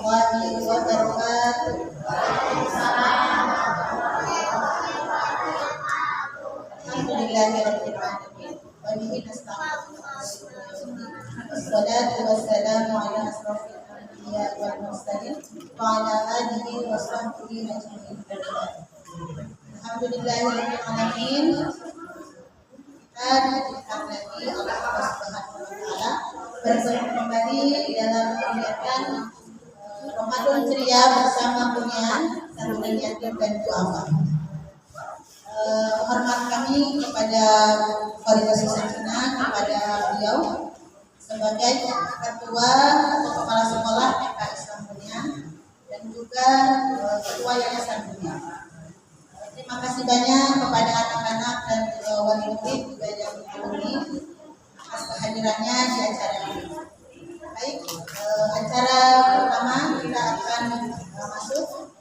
warahmatullahi wabarakatuh. Alhamdulillahirabbil alamin. Wa bihi nasta'in. Wassalatu wassalamu ala asrofil anbiya wal mursalin wa ala alihi wa sahbihi ajma'in. Alhamdulillahirabbil alamin. Kita diberikan lagi oleh Allah Subhanahu wa taala bertemu kembali dalam kegiatan Ramadan ceria bersama Bunyan Sarungan Yatim dan Duafa. Hormat kami kepada Faridah Susantina, kepada beliau sebagai ketua atau kepala sekolah TK Islam Bunyan dan juga ketua Yayasan Bunyan. Terima kasih banyak kepada anak-anak dan wali murid juga yang alumni atas kehadirannya di acara ini. Baik, acara pertama kita akan masuk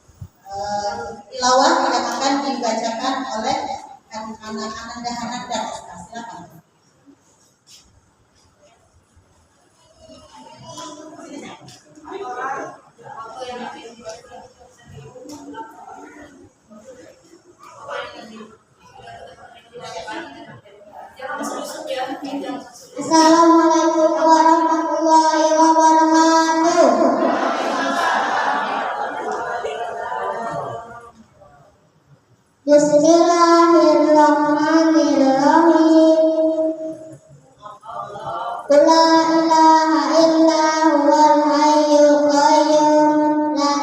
tilawah yang akan dibacakan oleh anak-anak Hanan dan Aska. Silakan. Assalamualaikum warahmatullahi wabarakatuh. Bismillahirrahmanirrahim. La ilaha illa huwal hayyul qayyum la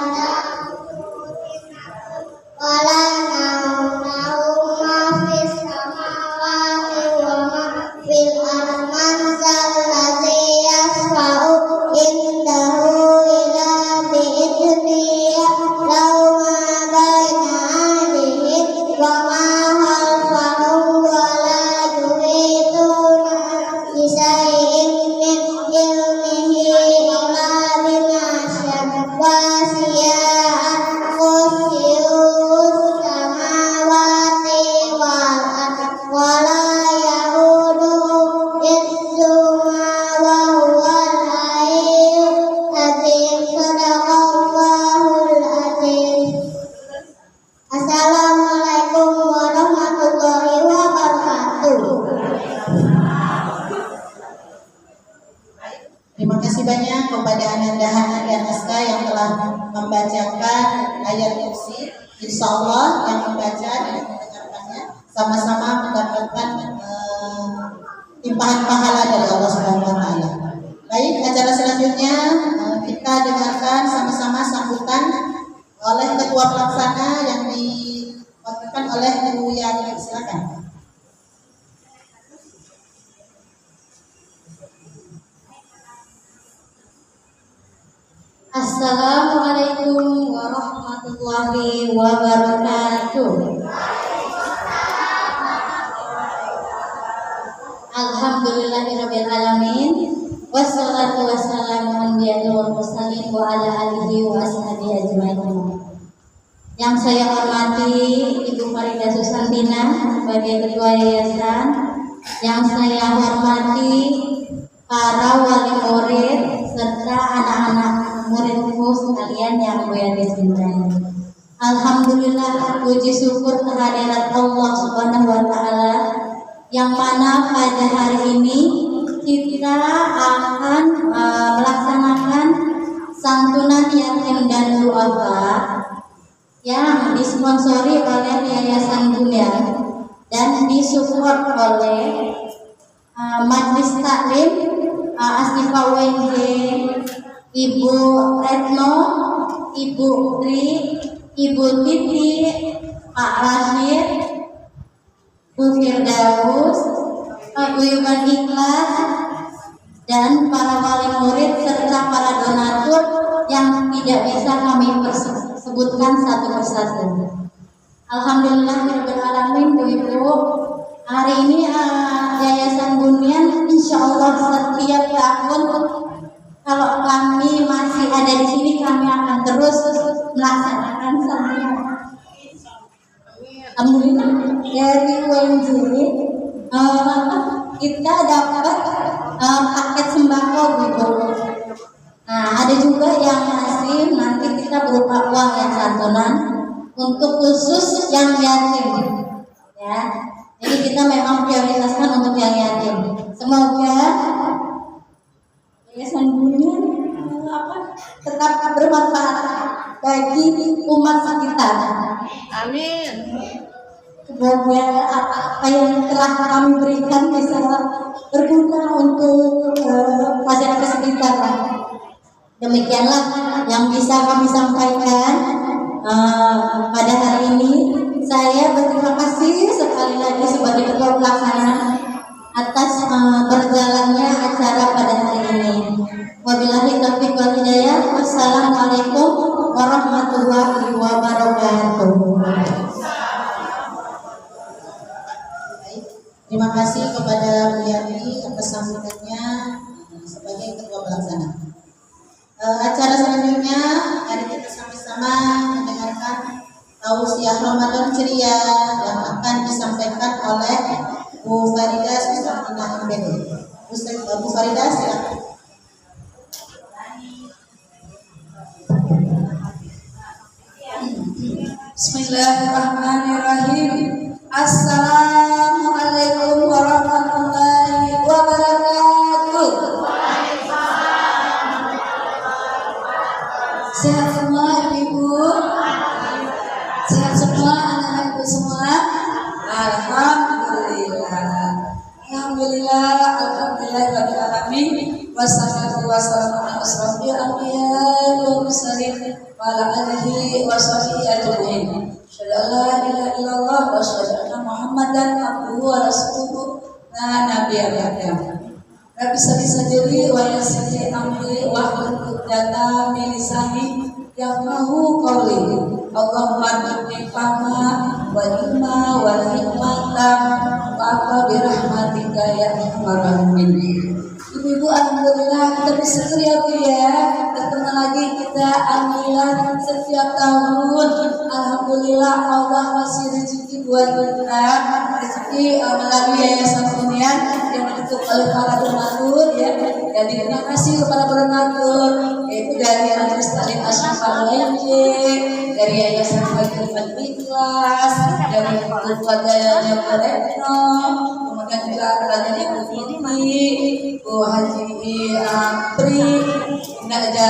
wa la na'lamu ma fis samawati wa ma fil ardi man zallazi yashfa'u indahu illa bi'idhnihi lahu ma baina aydihim wa ma khalfahum wa la yuhituna bi shay'in min ilmihi illa bima syaa wasi'a kursiyyuhu samawati wal ardi wa la ya'uduhu hifdzuhuma wa huwal aliyyul azim. Shadaqallahul azim. Assalamualaikum warahmatullahi wabarakatuh. Terima kasih banyak kepada Ananda Hanan dan Aska yang telah membacakan ayat kursi. Insya Allah yang membaca dan mendengarkannya sama-sama mendapatkan timpahan pahala dari Allah Subhanahu wa taala. Baik, acara selanjutnya kita dengarkan sama-sama sambutan oleh ketua pelaksana yang diwakilkan oleh Ibu Yani. Silakan. Assalamualaikum warahmatullahi wabarakatuh. Alhamdulillahirabbil alamin. Wassalatu wassalamu ala mursalin wa ala alihi wa ashabihi ajmain. Yang saya hormati Ibu Faridah Susantina sebagai ketua yayasan, yang saya hormati para wali murid serta anak-anak muridku sekalian yang mulia cintai. Alhamdulillah, puji syukur kehadirat Allah Subhanahu wa taala yang mana pada hari ini kita akan melaksanakan santunan yatim dan duafa yang disponsori oleh Yayasan Bunyan dan disupport oleh Majelis Taklim Asyifa WNG, Ibu Retno, Ibu Tri, Ibu Titi, Pak Rashid, Bu Firdaus, Pak Guyuban Ikhlas, dan para wali murid serta para donatur yang tidak bisa kami sebutkan satu persatu. Alhamdulillah alamin, Bu Ibu. Hari ini Yayasan Bunyan insya Allah setiap tahun kalau kami masih ada di sini kami akan terus melaksanakan santunan. Alhamdulillah dari UNJ kita dapat paket sembako gitu. Nah, ada juga yang ngasih tetap bermanfaat bagi umat sekitar. Amin. Kebahagiaan apa yang telah kami berikan bisa berguna untuk masyarakat sekitar. Demikianlah yang bisa kami sampaikan pada hari ini. Saya berterima kasih sekali lagi sebagai ketua pelaksana atas berjalannya acara pada hari ini. Wabillahi taufiq wal hidayah. Wassalamualaikum warahmatullahi wabarakatuh. Terima kasih kepada Bu Yati atas sambutannya sebagai ketua pelaksana. Acara selanjutnya mari kita sama-sama mendengarkan tausiah Ramadan ceria yang akan disampaikan oleh Bu Farida Susantina MPD. Bu Farida silakan. Bismillahirrahmanirrahim. Assalamualaikum warahmatullahi wabarakatuh. Sehat semua ibu, sehat semua anak-anak ibu semua. Alhamdulillah, rabbil alamin. Wassalatu wassalamu ala asrofil anbiya wal mursalin wa ala alihi wa sahbihi ajmain. Syadallah ilaha illallah wa syadallah Muhammadan abduhu wa rasuluhu la nabiyya ba'dahu. Rabbi shalli sadri wa yassir li amri wa hlul 'uqdatam min lisani yafqahu qawli. Allahumma arzuqni fahma wal ilma wal hikmata wa bi rahmatika ya arhamar rahimin. Ibu-ibu, alhamdulillah kita bersyukur ya Bu ya, ketemu lagi kita alhamdulillah setiap tahun. Alhamdulillah Allah masih rezeki buat kita, rezeki melalui Yayasan Bunian yang dibentuk oleh para donatur ya. Jadi terima kasih kepada para donatur, yaitu dari Majelis Taklim Asy-Syifa UNJ, dari Yayasan Baitul Ikhlas, dari keluarga Jawa Retno, kemudian juga ada Ibu Fitri, Bu Haji Pri, ada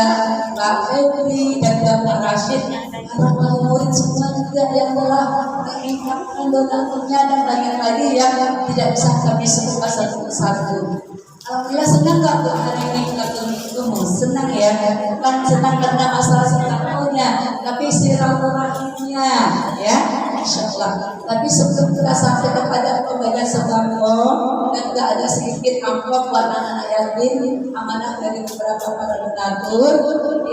Mbak Febri dan Mbak Rashid, para wali murid semua juga yang telah mengirimkan donaturnya dan banyak lagi yang tidak bisa kami sebutkan satu-satu. Alhamdulillah senang nggak Bu hari ini kita bertemu? Senang ya, bukan senang karena masalah sembako-nya, tapi silaturahimnya ya. Insya Allah. Tapi sebelum kita sampai kepada pembagian sembako dan juga ada sedikit amplop buat anak-anak yatim amanah dari beberapa para donatur,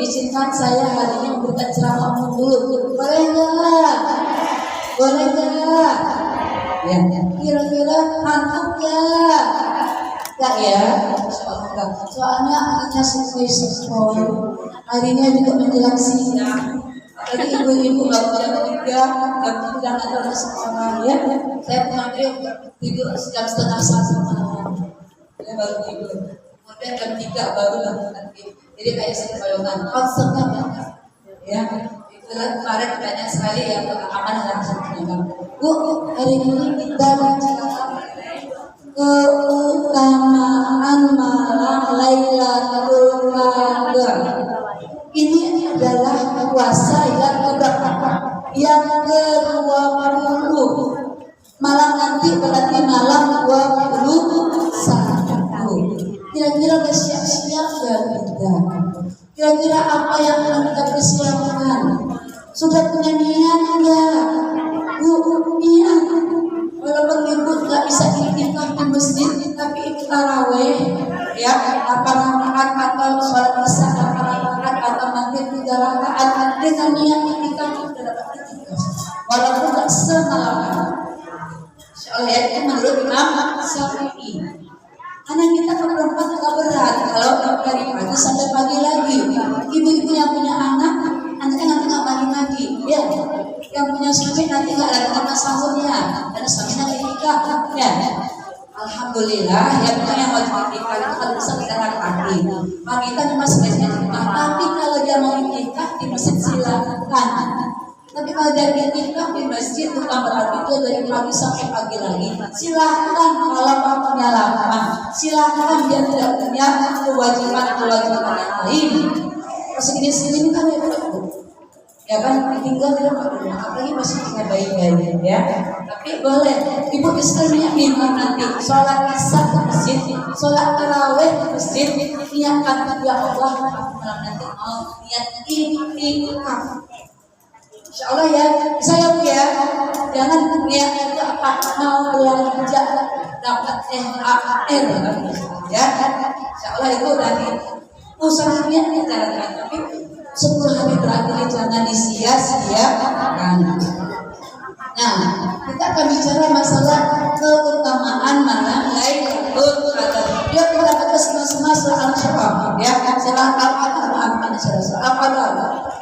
izinkan saya hari ini memberikan ceramah dulu. Boleh nggak? Boleh nggak? Ya. Kira-kira ngantuk nggak? Nggak ya? Soalnya anaknya sesuai hari ini juga menjelang siang. Jadi ibu-ibu baru jam 3 dan ada sekolah ya. Saya mengambil tidur jam 12:30 malam. Saya baru tidur. Kemudian jam 3 baru lakukan tidur. Jadi kayak sembahyongan konsepnya ya. Itulah kemarin banyak sekali yang amanah langsung menyampaikan. Bu, hari ini kita bicara keutamaan malam Lailatul Qadar. Ini adalah puasa yang keberapa? Yang ke-20. Malam nanti berarti malam 21. Kira-kira bersiap-siap gak kita? Kira-kira apa yang akan kita persiapkan? Sudah punya niat enggak? Bu, niat. Walaupun ibu nggak bisa iktikaf di masjid, tapi ikut taraweh, ya, 8 rakaat atau sholat isya 8 rakaat atau maghrib 3 rakaat dengan niat iktikaf sudah dapat iktikaf. Walaupun nggak semalam. Insyaallah ya, itu menurut Imam Syafi'i. Anak kita perempuan agak berat kalau dari pagi sampai pagi lagi. Ibu-ibu yang punya anak, anaknya nanti nggak pagi-pagi, ya. Yang punya suami nanti nggak ada karena sahurnya, karena suaminya nikah, ya. Alhamdulillah, ya kita yang wajib nikah itu kalau bisa kita pagi. Pagi kan cuma sebaiknya di rumah, tapi kalau dia mau nikah di masjid silakan. Tapi kalau dia nikah di masjid bukan berarti itu dari pagi sampai pagi lagi. Silakan kalau waktunya lapang. Silakan dia tidak punya kewajiban yang lain. segini kan repot Bu. Ya kan tinggal di rumah, apalagi masih punya bayi-bayi ya. Tapi boleh ibu bisa niatin nanti sholat isya di masjid, sholat taraweh di masjid, niatkan ya Allah malam nanti mau niat itikaf. Insya Allah ya, bisa ya Bu ya. Jangan niat itu apa mau belanja dapat THR ya. Insya Allah itu nanti usahanya cara tapi 10 hari terakhir jangan disia-siakan. Nah, kita akan bicara masalah keutamaan malam Lailatul Qadar. Dia kita baca sama-sama surah Al-Syarah ya. Surah Al-Qadar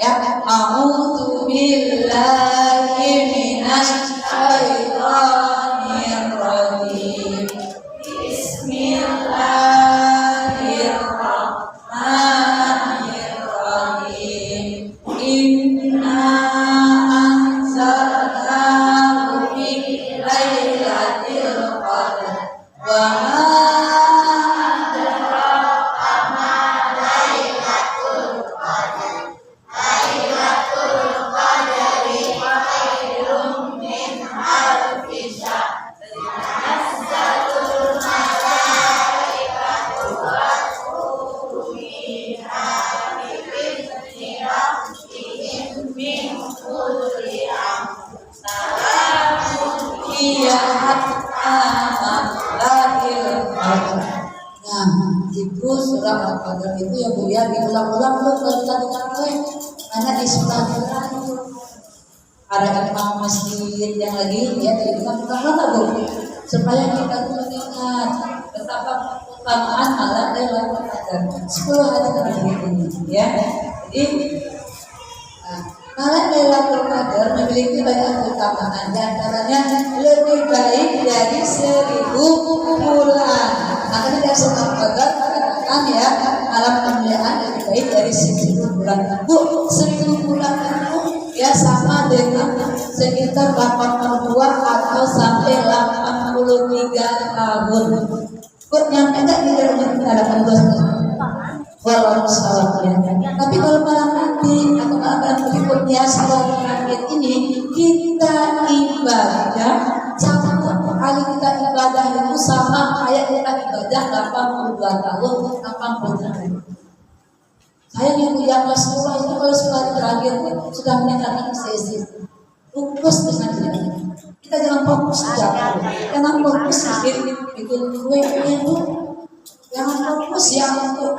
ya. A'udzu billahi minasy syaithanir rajim. Bismillahirrahmanirrahim. Inna anzalnahu fi lailatul qadar wa ma adraka ma lailatul qadar. Lailatul qadri khairun min alfi syahr. Tanazzalu malaikatu war-ruhu fiha bi-idzni rabbihim min kulli amr. Salamun hiya hatta matla'il fajr. Nah, itu surah Al-Qadar itu ya Bu ya, diulang-ulang tuh kalau kita dengar karena di surah terakhir ada imam masjid yang lagi ya dari imam kita Bu, supaya kita tuh mengingat betapa keutamaan malam Lailatul Qadar 10 hari terakhir ini ya. Jadi malam Lailatul Qadar memiliki banyak keutamaan, di antaranya lebih baik dari 1000 bulan. Makanya dari surah Al-Qadar dikatakan ya, malam kemuliaan lebih baik dari 1000 bulan. Bu, 1000 bulan itu ya sama dengan sekitar 82 atau sampai 83 tahun. Bu, nyampe enggak di umur kita 82? Walau salat ya. Tapi kalau malam nanti atau malam berikutnya salat terakhir ini kita ibadah, satu kali kita ibadah itu sama kayak kita ibadah 82 tahun 80 tahun. Saya yang kelas 10 itu kalau sekolah terakhir sudah meninggalkan sesi fokus dengan dia. Kita jangan fokus jauh, jangan fokus bikin kue itu, jangan fokus yang untuk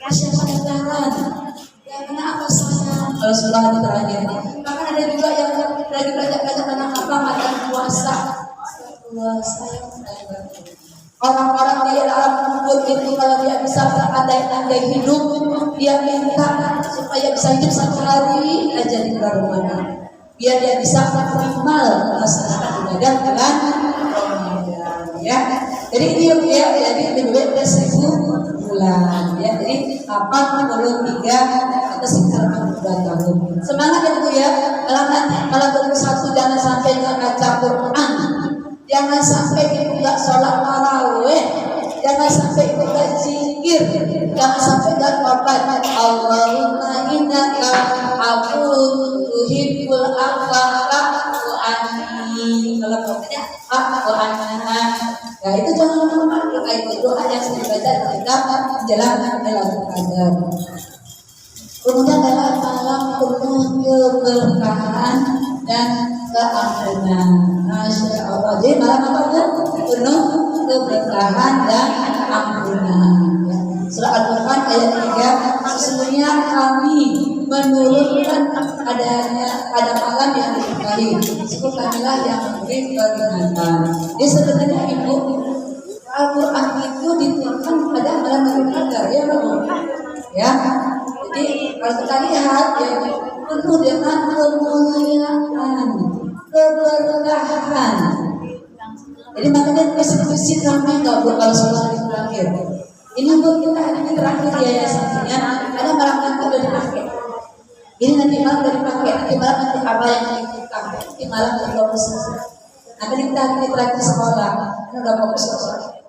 persiapan jalan. Ya karena apa saya kalau sekolah terakhir. Bahkan ada juga yang lagi belajar tentang apa makan puasa. Orang-orang di alam kubur itu kalau dia bisa berandai-andai hidup, dia minta supaya bisa hidup satu hari aja di Ramadan, biar dia bisa maksimal melaksanakan ibadah bulan Ramadan. Ya, jadi ini ya, jadi lebih dari 1000 bulan. Ya, jadi 83 atau sekitar 42 tahun. Semangat ya Bu ya. Malam 21 jangan sampai nggak baca Quran. Jangan sampai itu nggak sholat taraweh, jangan sampai itu nggak zikir, jangan sampai nggak tobat. Allahumma innaka afuwwun tuhibbul afwa fa'fu anni. Kalau katanya fa'fu anna. Ya itu jangan lupa doa itu, doa yang sering baca ketika menjelang Lailatul Qadar. Kemudian adalah malam penuh keberkahan dan keampunan. Masya Allah. Jadi malam apa Bu? Penuh keberkahan dan ampunan. Surah Al-Quran ayat 3. Sesungguhnya kami menurunkan adanya pada malam yang diberkahi. Sebab kamilah yang memberi peringatan. Jadi sebenarnya Ibu, Al-Quran itu diturunkan pada malam Lailatul Qadar ya Bu. Ya. Jadi kalau kita lihat ya penuh dengan kemuliaan, keberkahan. Jadi makanya masjid ramai nggak Bu kalau sholat hari terakhir. Ini Bu kita hari ini terakhir ya yayasannya. Ada malam nanti udah dipakai. Ini nanti malam udah dipakai. Nanti malam nanti apa yang kita? Nanti malam udah fokus. Nanti kita hari ini terakhir sekolah. Ini udah fokus ke sholat.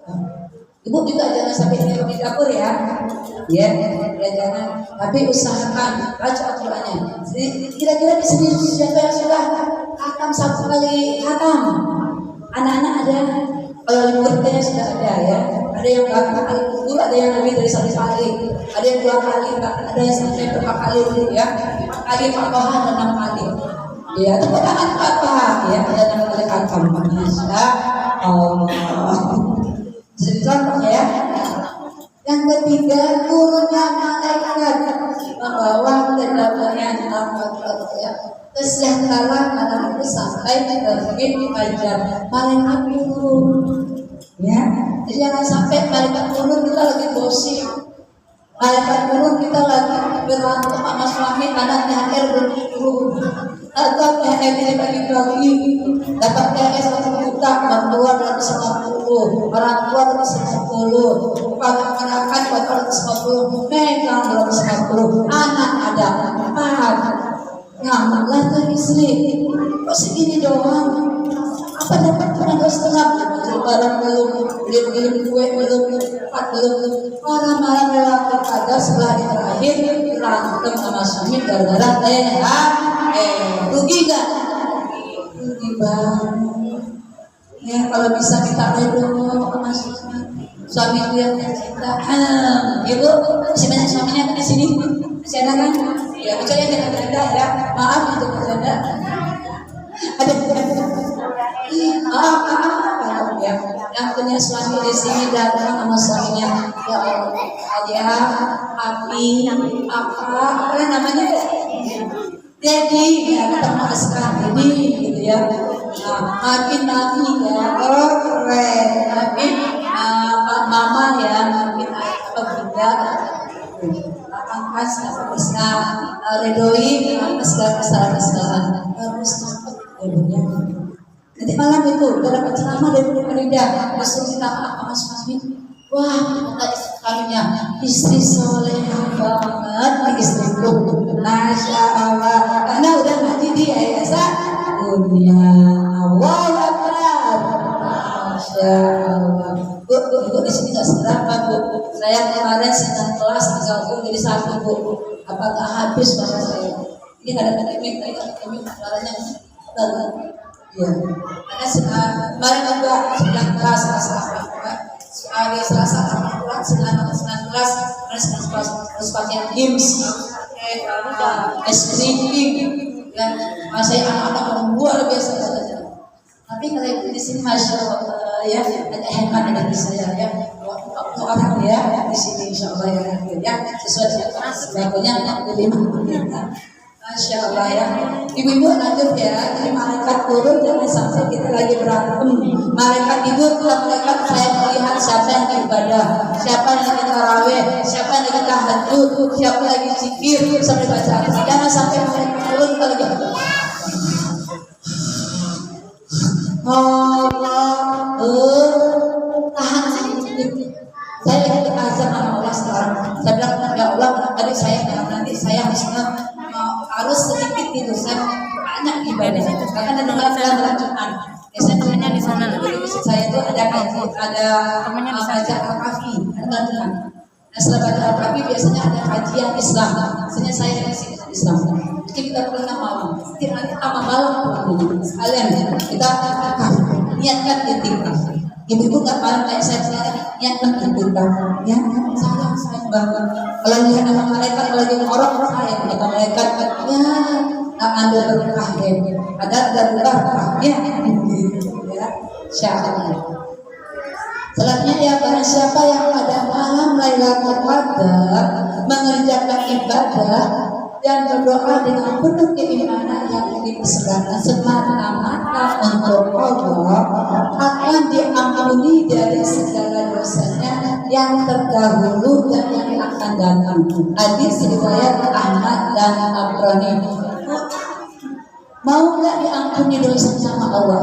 Ibu juga jangan sampai di dapur ya. Ya, ya jangan. Tapi usahakan baca Al-Qur'annya. Kira-kira di sini siapa yang sudah hatam 1 kali hatam? Anak-anak ada. Kalau libur kayaknya sudah ada ya. Ada yang berapa kali libur, ada yang lebih dari 1 kali, ada yang 2 kali, ada yang sampai berapa kali ya. 4 kali Fatihah dan 6 kali. Ya, tepuk tangan apa ya? Ada 6 kali hatam. Masya Allah. Jadi contoh ya. Yang ketiga, turunnya malaikat membawa kedamaian rahmat ya. Kesejahteraan malam itu sampai terbit fajar. Malaikat turun, ya. Jadi jangan sampai malaikat turun kita lagi gosip. Malaikat turun kita lagi berantem sama suami karena THR belum turun. Atau THR ini bagi-bagi, dapat THR 1 juta, mertua 250, orang tua 250, makan 450, megang 250, anak ada 4. Ngamatlah ke istri, kok segini doang? Apa dapat cuma 2,5? Barang belum, beli kue belum, malam-malam lewat ada setelah terakhir berantem sama suami gara-gara rugi gak? Rugi banget. Ya kalau bisa kita dulu sama suami itu yang cinta. Ibu masih banyak suaminya di sini, masih ada kan? Ya kecuali yang bercanda ya, maaf untuk bercanda. Ada maaf ya. Yang punya suami di sini datang sama suaminya, ya Allah, ayah, api, apa namanya? Dedi, ya ketemu sekali, gitu ya. Nah, makin ya, oh keren, makin mama ya, makin apa bunda. Angkas besar redoi segala kesalahan harus ya. Nanti malam itu udah dapat ceramah dari Bu Farida, langsung minta maaf sama suami. Wah, kata suaminya, istri soleh banget, istriku, masya Allah. Karena udah ngaji di yayasan dunia. Allah Akbar, masya Allah. Bu di sini nggak seberapa Bu. Saya kemarin sedang kelas digabung jadi 1 Bu. Apakah habis bahasa saya? Ini nggak ada teknik, suaranya baru. Ya. Karena kemarin juga sedang kelas hari Selasa kelas, sedang kelas harus pakai hymns, speaking, dan saya anak-anak luar biasa saja. Tapi kalau itu di sini masya Allah ya, ada hemat dari saya ya, orang ya di sini insya Allah ya, sesuai dengan sebagainya masya Allah ya. Ibu-ibu lanjut ya. Jadi malaikat turun jangan sampai kita lagi berantem. Malaikat tidur tuh malaikat saya melihat siapa yang ibadah, siapa yang lagi tarawih, siapa yang lagi tahajud, siapa lagi zikir sampai baca. Jangan sampai malaikat turun kita lagi Allah tahan sedikit. Saya lagi azan sama Allah sekarang. Saya bilang ya Allah tadi saya nanti saya harus sedikit gitu. Saya banyak ibadah. Karena ada lanjutan. Saya temannya di sana. Di saya itu ada kaji, ada baca Al-Kafi, ada lanjutan. Nah setelah baca Al-Kafi biasanya ada kajian Islam. Biasanya saya di sini Islam. Jadi kita pulang malam. Setiap nanti sama malam pulang. Sekalian kita niatkan itikaf. Ibu-ibu nggak malam kayak saya sekarang niatkan itikaf. Ya, sayang banget. Kalau lihat nama malaikat, kalau dia orang sayang kata malaikat. Ya, nggak ambil berkah ya. Ada berkah ya. Ya, syahnya. Selanjutnya ya barang siapa yang pada malam Lailatul Qadar mengerjakan ibadah dan berdoa dengan penuh keimanan yang dipersegala semata-mata untuk Allah akan diampuni dari segala dosanya yang terdahulu dan yang akan datang. Hadis riwayat Ahmad dan Tabrani. Mau nggak diampuni dosanya sama Allah?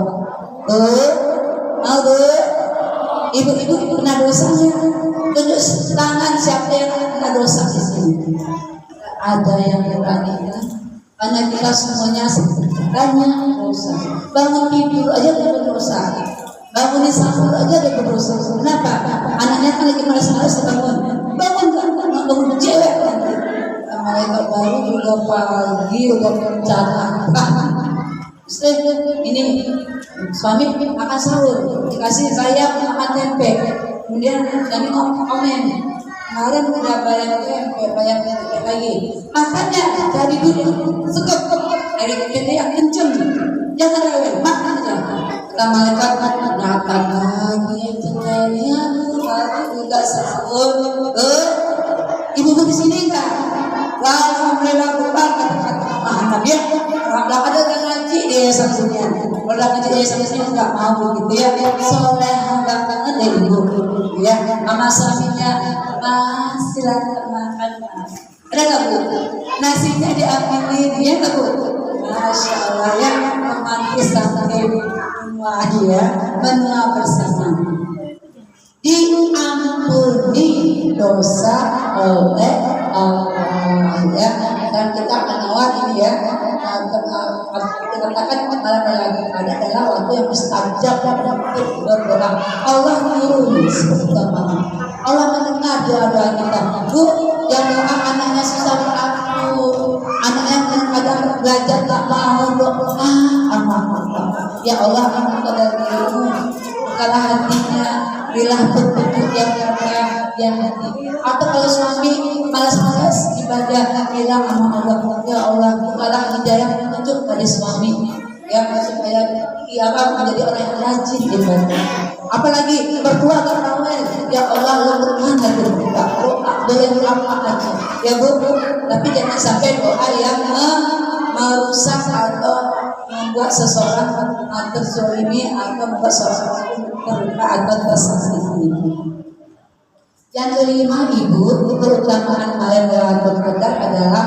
Mau ibu-ibu kena dosanya? Tunjuk tangan siapa yang kena dosa di sini. Ada yang berani kan? Karena kita semuanya banyak dosa. Bangun tidur aja kita berdosa. bangunin sahur aja dia berusaha. Kenapa? Anaknya kan lagi malas-malas bangun. Bangun kan? Bangun cewek nanti. Malaikat baru juga pagi udah mencatat. Ini suami makan sahur, dikasih bayam makan tempe. Kemudian suami komen, kemarin udah bayam tempe lagi. Makanya dari dulu segep dari tempe yang kenceng, jangan rewel, makan aja. Kata malaikat datang lagi tempenya, tapi enggak sahur. Ibu di sini enggak? Alhamdulillah Quran kata-kata mantap ya. Kalau ada ngaji dia samsunya. Kalau ngaji dia samsunya enggak mau gitu ya. Soleh banget deh ibu. Ya, sama suaminya silakan makan. Ada enggak Bu? Nasinya diambilin ya enggak Bu? Masya Allah ya, romantis sampai rumah ya, menua bersama. Diampuni dosa oleh Allah ya, dan kita menawar ini ya, kita katakan malam adalah waktu yang mustajab untuk berdoa. Allah turun seperti malam. Allah mendengar doa kita. Bu, yang doa anaknya susah diatur, anaknya kadang belajar tak mau doa, ya Allah minta dari dirimu, bukalah hatinya, berilah petunjuk yang hati. Atau kalau suami malas-malas ibadah, bilang sama Allah, ya Allah bukalah hidayah petunjuk pada suami, ya supaya menjadi orang yang rajin ibadah. Apalagi berdua terawih, ya Allah lembutkan hati kita, boleh apa aja, ya Bu, tapi jangan sampai doa yang merusak atau membuat seseorang terzolimi atau membuat seseorang terluka atau tersakiti. Yang kelima ibu, keutamaan malam Lailatul Qadar adalah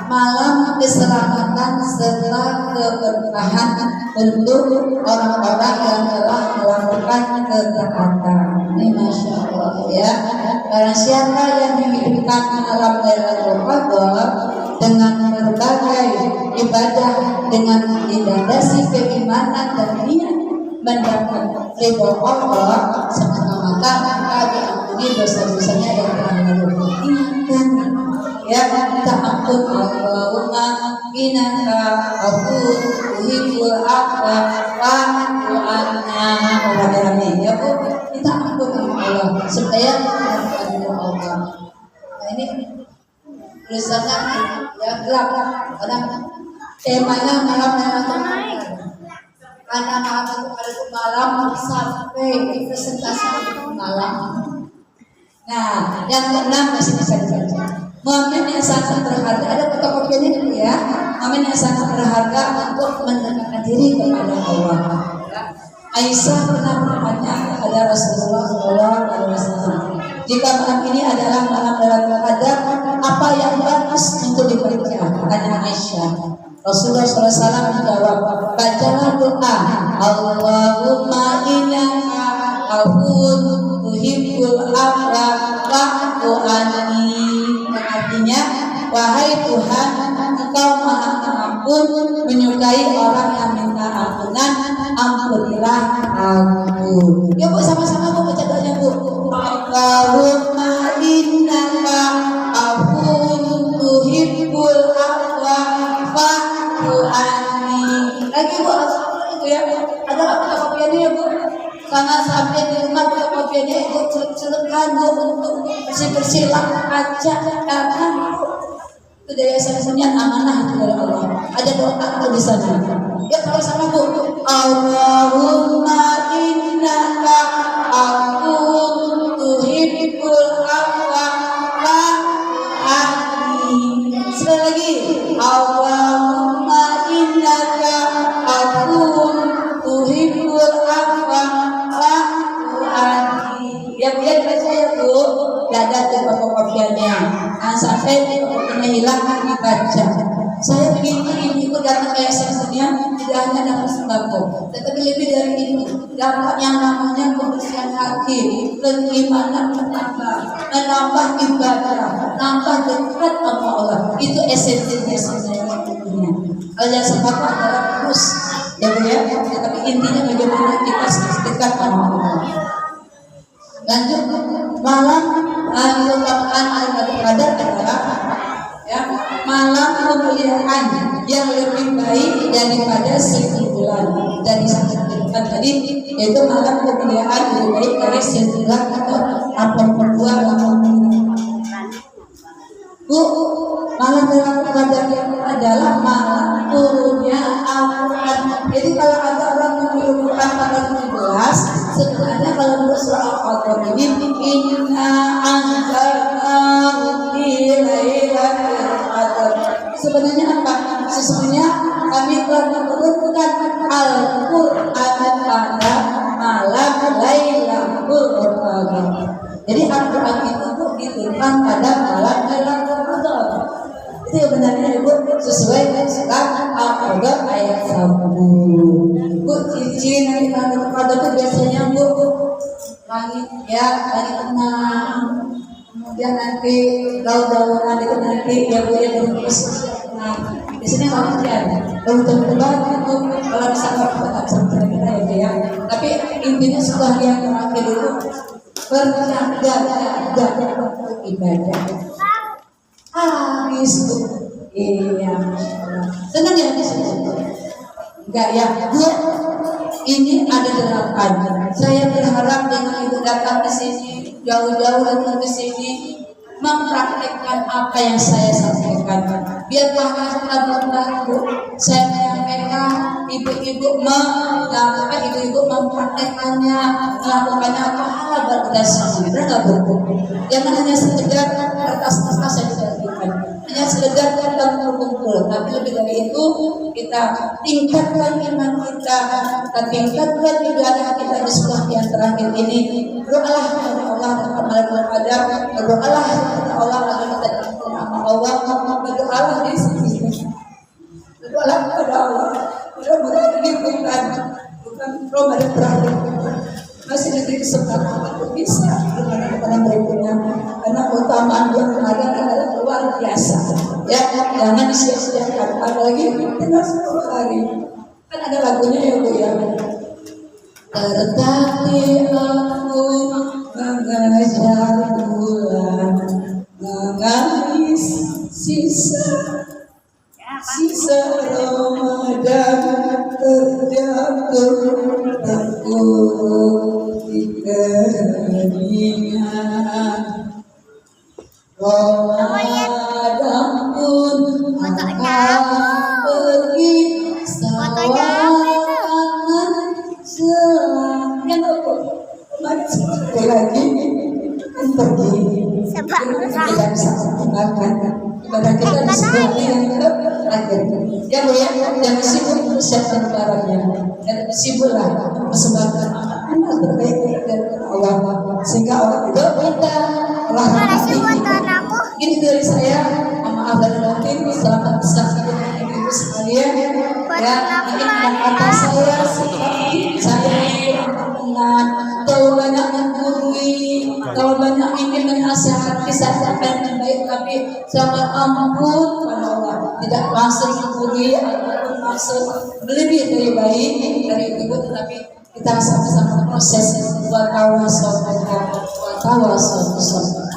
malam keselamatan serta keberkahan untuk orang-orang yang telah melakukan ketaatan. Ini Masya Allah ya. Barang siapa yang menghidupkan malam Lailatul Qadar dengan berbagai ibadah, dengan dilandasi keimanan dan niat mendapat ridho Allah semata-mata, maka diampuni dosa-dosanya yang telah lalu. Ingatkan ya, minta ampun. Allahumma innaka afuwwun tuhibbul afwa fa'fu anna. Ya Bu, minta ampun sama Allah supaya mendapat ridho Allah. Nah ini tulisannya ya gelap, karena temanya malam Lailatul Qadar. Karena malam sampai presentasi malam. Nah, yang keenam masih bisa dibaca. Momen yang sangat berharga, ada fotokopinya dulu ya. Momen yang sangat berharga untuk mendekatkan diri kepada Allah. Aisyah pernah bertanya kepada Rasulullah SAW, jika malam ini adalah malam Lailatul Qadar, apa yang bagus untuk dibaca? Tanya Aisyah. Rasulullah SAW menjawab, bacalah doa Allahumma innaka afuwwun tuhibbul afwa fa'fu anni. Artinya, wahai Tuhan, Engkau Maha Pengampun, menyukai orang yang minta ampunan, ampunilah aku. Ya Bu, sama-sama Bu baca doanya Bu. Allahumma innaka afuwwun tuhibbul afwa fa'fu anni. Lagi Bu, itu ya. Ada fotokopiannya ya Bu. Karena sampai di rumah fotokopiannya itu celupkan Bu untuk bersih-bersih lap kaca, karena itu dari yayasan amanah itu dari Allah. Ada doa di sana. Ya kalau sama Bu. Allahumma innaka afuwwun tuhibbul afwa fa'fu anni. Sekali lagi. Allahumma innaka afuwwun tuhibbul afwa fa'fu anni. Ya Bu, ya dibaca ya Bu. Gak ada di fotokopiannya. Sampai fotokopiannya hilang dibaca. Saya begini, ibu datang ke yayasan tidak hanya dapat sembako, tetapi lebih dari itu dapat yang namanya kebersihan hati, keimanan menambah ibadah, nambah dekat sama Allah. Itu esensinya sebenarnya. Kalau yang sembako adalah terus, ya Bu ya. Tapi intinya bagaimana kita dekat dekat sama Allah. Lanjut, malam merupakan Lailatul Qadar adalah ya malam kemuliaan yang lebih baik daripada 1.000 bulan. Dan disebutkan tadi yaitu malam kemuliaan lebih baik dari 1.000 bulan atau 82 Bu, malam Lailatul Qadar adalah malam turunnya Al-Quran. Jadi kalau ada orang menurut Quran tanggal 17, sebenarnya kalau menurut surah Al-Qur'an ini inna anzalnahu fi lailatul qadar. Sebenarnya apa? Sesungguhnya kami telah menurunkan Al-Quran pada malam Lailatul Qadar. Jadi Al-Quran itu diturunkan pada malam Lailatul Qadar. Itu yang benarnya Ibu sesuai dengan surah Al-Qadar ayat 1. Bu, ciri nanti Lailatul Qadar itu biasanya Bu langit ya, langit tenang. Kemudian nanti daun-daunan itu nanti ya Bu ya terus. Nah, di sini nggak hujan. Daun-daun tebal itu kalau misalnya kita sampai kita ya. Tapi intinya setelah yang terakhir itu berjaga-jaga untuk ibadah. Habis Bu, iya, senang ya di sini. Enggak ya, Bu. Ini ada 8. Saya berharap dengan Ibu datang ke sini, jauh-jauh datang ke sini, mempraktekkan apa yang saya sampaikan. Biar pahala membantu saya menyampaikan, ibu-ibu mempraktekannya, melakukannya pahala berdasarkan. Benar nggak Bu? Jangan hanya sekedar kertas-kertas yang dibagikan, hanya sekedar kita berkumpul. Tapi lebih dari itu kita tingkatkan iman kita tingkatkan ibadah kita di sekolah yang terakhir ini. Berdoalah kepada Allah dalam Lailatul Qadar, berdoalah kepada Allah agar kita diampuni sama Allah, berdoalah di sini, berdoalah kepada Allah. Mudah-mudahan ini bukan Ramadan terakhir, masih diberi kesempatan untuk bisa Ramadan berikutnya, karena keutamaan bulan Ramadan adalah luar biasa. Ya, jangan disia-siakan. Apalagi tinggal 10 hari. Kan ada lagunya ya Bu ya. Tertatih aku mengejar bulan, mengais sisa Ramadan terjatuh terkurung di keheningan. Ramadan pun akan pergi sawangan selamanya. Sekali lagi kan pergi kita bisa makan ibadah kita di sebuah yang terakhir. Ya Bu ya, jangan sibuk persiapan lebarannya, jangan sibuklah persembahkan amal terbaik dari Allah sehingga Allah itu minta Allah berkati. Ini dari saya, maaf dan batin, selamat bersama ibu sekalian. Ya, ini kata saya seperti saya dengan kalau banyak menggurui, kalau banyak ingin menasihati saya yang baik, tapi sangat ampun pada Allah, tidak langsung menggurui ataupun langsung lebih dari baik dari ibu, tetapi kita sama-sama proses buat tawasul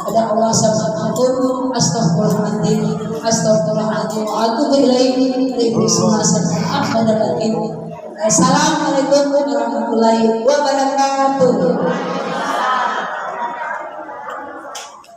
ada Allah sama ampun. Astagfirullahaladzim wa atubu ilaihi wa Assalamualaikum warahmatullahi wabarakatuh.